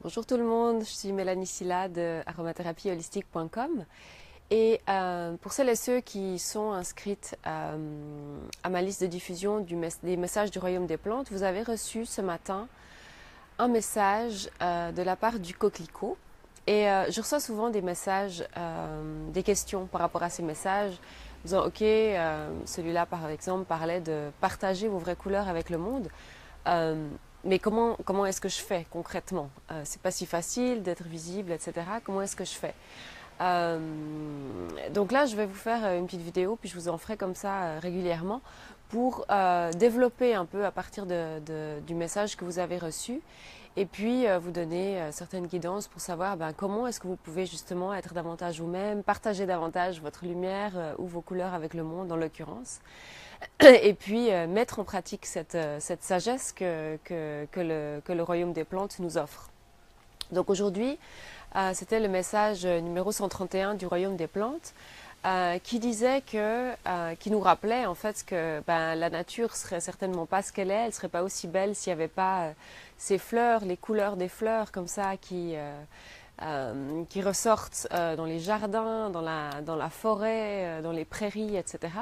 Bonjour tout le monde, je suis Mélanie Silla de aromatherapieholistique.com et pour celles et ceux qui sont inscrites à ma liste de diffusion des messages du Royaume des Plantes, vous avez reçu ce matin un message de la part du coquelicot et je reçois souvent des messages, des questions par rapport à ces messages, disant ok, celui-là par exemple parlait de partager vos vraies couleurs avec le monde. Euh, mais comment est-ce que je fais concrètement? C'est pas si facile d'être visible, etc. Comment est-ce que je fais? Euh, donc là, je vais vous faire une petite vidéo, puis je vous en ferai comme ça régulièrement pour développer un peu à partir du message que vous avez reçu et puis vous donner certaines guidances pour savoir comment est-ce que vous pouvez justement être davantage vous-même, partager davantage votre lumière ou vos couleurs avec le monde en l'occurrence et puis mettre en pratique cette sagesse que le royaume des plantes nous offre. Donc aujourd'hui, c'était le message numéro 131 du royaume des plantes qui disait qui nous rappelait en fait que la nature serait certainement pas ce qu'elle est, elle serait pas aussi belle s'il n'y avait pas ces fleurs, les couleurs des fleurs comme ça qui ressortent dans les jardins, dans la forêt, dans les prairies, etc.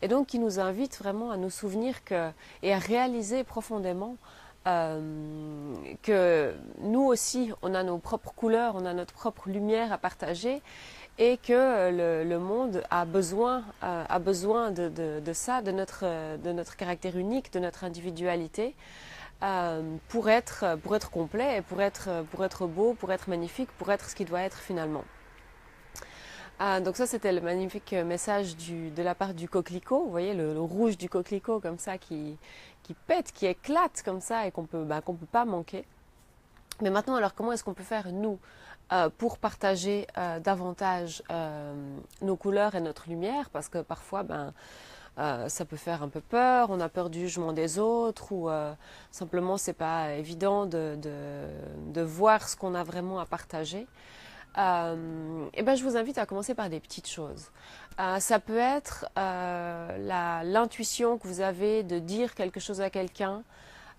Et donc qui nous invitent vraiment à nous souvenir et à réaliser profondément que nous aussi, on a nos propres couleurs, on a notre propre lumière à partager et que le monde a besoin de ça, de notre caractère unique, de notre individualité pour être complet, pour être beau, pour être magnifique, pour être ce qu'il doit être finalement. Donc ça, c'était le magnifique message de la part du coquelicot. Vous voyez, le rouge du coquelicot comme ça qui pète, qui éclate comme ça et qu'on peut pas manquer. Mais maintenant, alors comment est-ce qu'on peut faire, nous, pour partager davantage nos couleurs et notre lumière? Parce que parfois, ça peut faire un peu peur, on a peur du jugement des autres ou simplement c'est pas évident de voir ce qu'on a vraiment à partager. Et je vous invite à commencer par des petites choses. Ça peut être l'intuition que vous avez de dire quelque chose à quelqu'un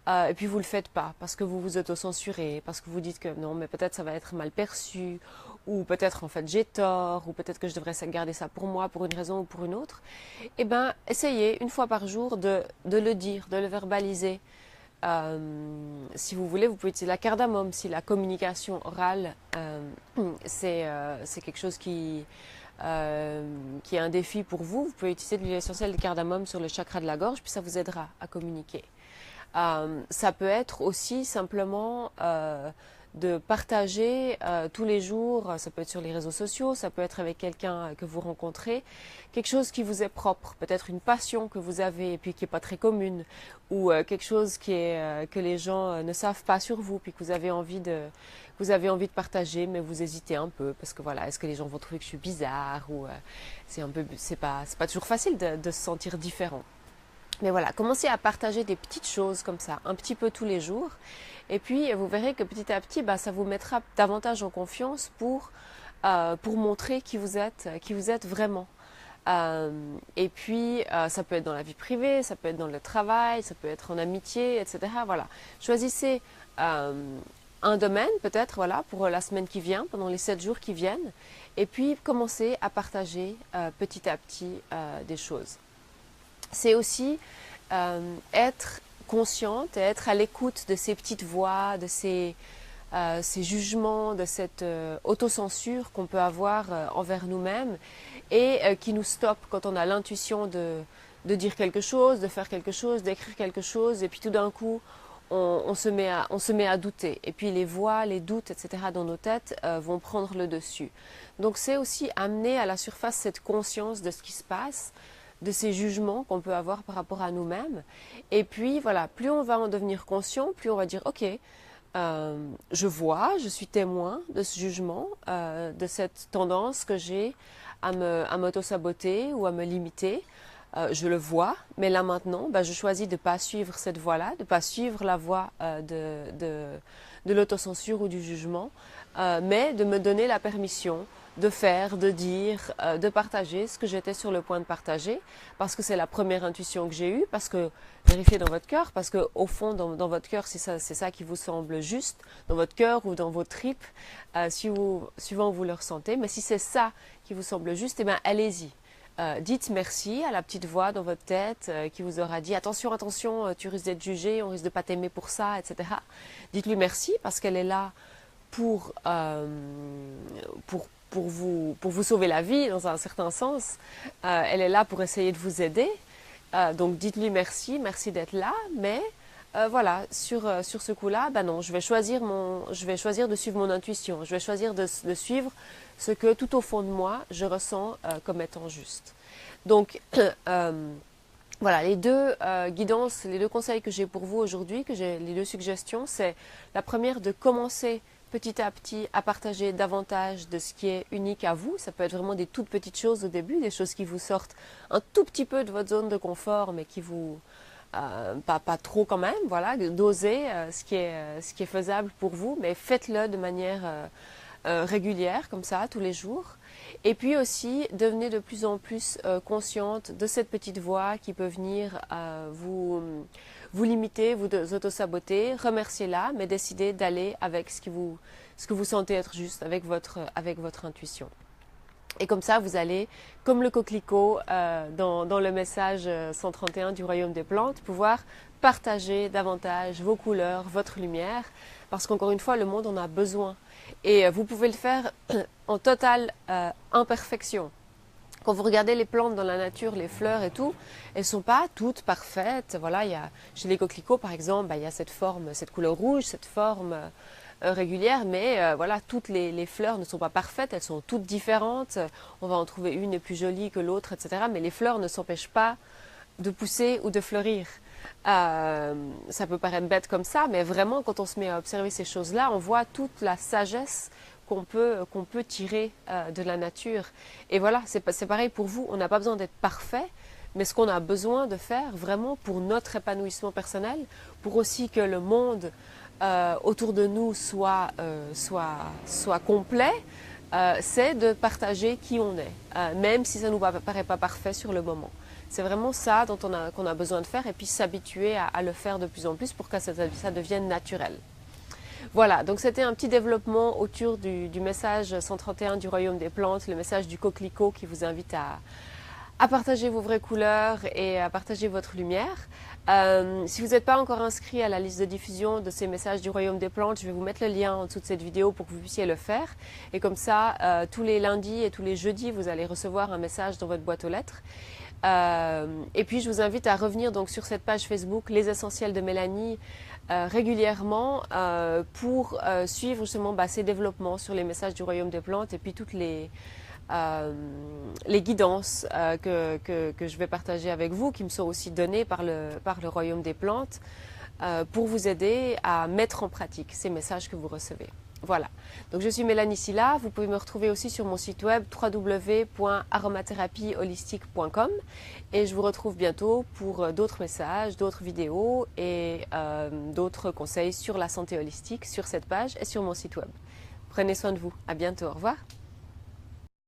et puis vous le faites pas parce que vous vous auto-censurez, parce que vous dites que non, mais peut-être ça va être mal perçu, ou peut-être en fait j'ai tort, ou peut-être que je devrais garder ça pour moi pour une raison ou pour une autre. Essayez une fois par jour de le dire, de le verbaliser. Si vous voulez, vous pouvez utiliser la cardamome si la communication orale c'est quelque chose qui est un défi pour vous. Vous pouvez utiliser de l'huile essentielle de cardamome sur le chakra de la gorge, puis ça vous aidera à communiquer. Ça peut être aussi simplement de partager tous les jours, ça peut être sur les réseaux sociaux, ça peut être avec quelqu'un que vous rencontrez, quelque chose qui vous est propre, peut-être une passion que vous avez et puis qui n'est pas très commune, ou quelque chose que les gens ne savent pas sur vous, puis que vous avez envie de partager, mais vous hésitez un peu, parce que voilà, est-ce que les gens vont trouver que je suis bizarre, ou c'est pas toujours facile de se sentir différent. Mais voilà, commencez à partager des petites choses comme ça, un petit peu tous les jours. Et puis, vous verrez que petit à petit, ça vous mettra davantage en confiance pour montrer qui vous êtes vraiment. Et puis, ça peut être dans la vie privée, ça peut être dans le travail, ça peut être en amitié, etc. Voilà. Choisissez un domaine, peut-être, voilà, pour la semaine qui vient, pendant les 7 jours qui viennent. Et puis, commencez à partager petit à petit des choses. C'est aussi être consciente et être à l'écoute de ces petites voix, de ces jugements, de cette autocensure qu'on peut avoir envers nous-mêmes et qui nous stoppe quand on a l'intuition de dire quelque chose, de faire quelque chose, d'écrire quelque chose et puis tout d'un coup on se met à douter. Et puis les voix, les doutes, etc. dans nos têtes vont prendre le dessus. Donc c'est aussi amener à la surface cette conscience de ce qui se passe, de ces jugements qu'on peut avoir par rapport à nous-mêmes. Et puis voilà, plus on va en devenir conscient, plus on va dire ok, je vois, je suis témoin de ce jugement, de cette tendance que j'ai à m'auto-saboter ou à me limiter. Je le vois, mais là maintenant, je choisis de ne pas suivre cette voie-là, de ne pas suivre la voie de l'autocensure ou du jugement, mais de me donner la permission de faire, de dire, de partager ce que j'étais sur le point de partager, parce que c'est la première intuition que j'ai eue, parce que vérifiez dans votre cœur, parce que au fond, dans votre cœur, c'est ça qui vous semble juste, dans votre cœur ou dans vos tripes, suivant où vous le ressentez. Mais si c'est ça qui vous semble juste, eh bien, allez-y. Dites merci à la petite voix dans votre tête qui vous aura dit attention, attention, tu risques d'être jugé, on risque de pas t'aimer pour ça, etc. Dites-lui merci parce qu'elle est là pour, pour vous sauver la vie dans un certain sens. Elle est là pour essayer de vous aider. Donc dites-lui merci, merci d'être là, mais voilà, sur ce coup-là, ben non, je vais choisir de suivre mon intuition, je vais choisir de suivre ce que tout au fond de moi, je ressens comme étant juste. Donc, voilà, les deux guidances, les deux conseils que j'ai pour vous aujourd'hui, les deux suggestions, c'est la première de commencer petit à petit à partager davantage de ce qui est unique à vous. Ça peut être vraiment des toutes petites choses au début, des choses qui vous sortent un tout petit peu de votre zone de confort, mais qui vous... pas trop quand même, voilà, d'oser ce qui est faisable pour vous, mais faites-le de manière régulière, comme ça, tous les jours. Et puis aussi, devenez de plus en plus consciente de cette petite voix qui peut venir vous limiter, vous auto-saboter. Remerciez-la, mais décidez d'aller avec ce que vous sentez être juste, avec votre intuition. Et comme ça, vous allez, comme le coquelicot dans le message 131 du Royaume des Plantes, pouvoir partager davantage vos couleurs, votre lumière, parce qu'encore une fois, le monde en a besoin. Et vous pouvez le faire en totale imperfection. Quand vous regardez les plantes dans la nature, les fleurs et tout, elles ne sont pas toutes parfaites. Voilà, chez les coquelicots, par exemple, il y a cette forme, cette couleur rouge, cette forme régulière, mais voilà, toutes les fleurs ne sont pas parfaites, elles sont toutes différentes. On va en trouver une plus jolie que l'autre, etc. Mais les fleurs ne s'empêchent pas de pousser ou de fleurir. Ça peut paraître bête comme ça, mais vraiment, quand on se met à observer ces choses-là, on voit toute la sagesse qu'on peut tirer de la nature. Et voilà, c'est pareil pour vous, on n'a pas besoin d'être parfait, mais ce qu'on a besoin de faire vraiment pour notre épanouissement personnel, pour aussi que le monde autour de nous soit complet, c'est de partager qui on est, même si ça ne nous paraît pas parfait sur le moment. C'est vraiment ça qu'on a besoin de faire et puis s'habituer à le faire de plus en plus pour que ça devienne naturel. Voilà, donc c'était un petit développement autour du message 131 du Royaume des Plantes, le message du coquelicot qui vous invite à partager vos vraies couleurs et à partager votre lumière. Si vous n'êtes pas encore inscrit à la liste de diffusion de ces messages du Royaume des Plantes, je vais vous mettre le lien en dessous de cette vidéo pour que vous puissiez le faire. Et comme ça, tous les lundis et tous les jeudis, vous allez recevoir un message dans votre boîte aux lettres. Et puis je vous invite à revenir donc sur cette page Facebook Les Essentiels de Mélanie régulièrement pour suivre justement ces développements sur les messages du Royaume des Plantes et puis toutes les guidances que je vais partager avec vous, qui me sont aussi données par le Royaume des Plantes, pour vous aider à mettre en pratique ces messages que vous recevez. Voilà, donc je suis Mélanie Sylla, vous pouvez me retrouver aussi sur mon site web www.aromathérapieholistique.com et je vous retrouve bientôt pour d'autres messages, d'autres vidéos et d'autres conseils sur la santé holistique sur cette page et sur mon site web. Prenez soin de vous, à bientôt, au revoir.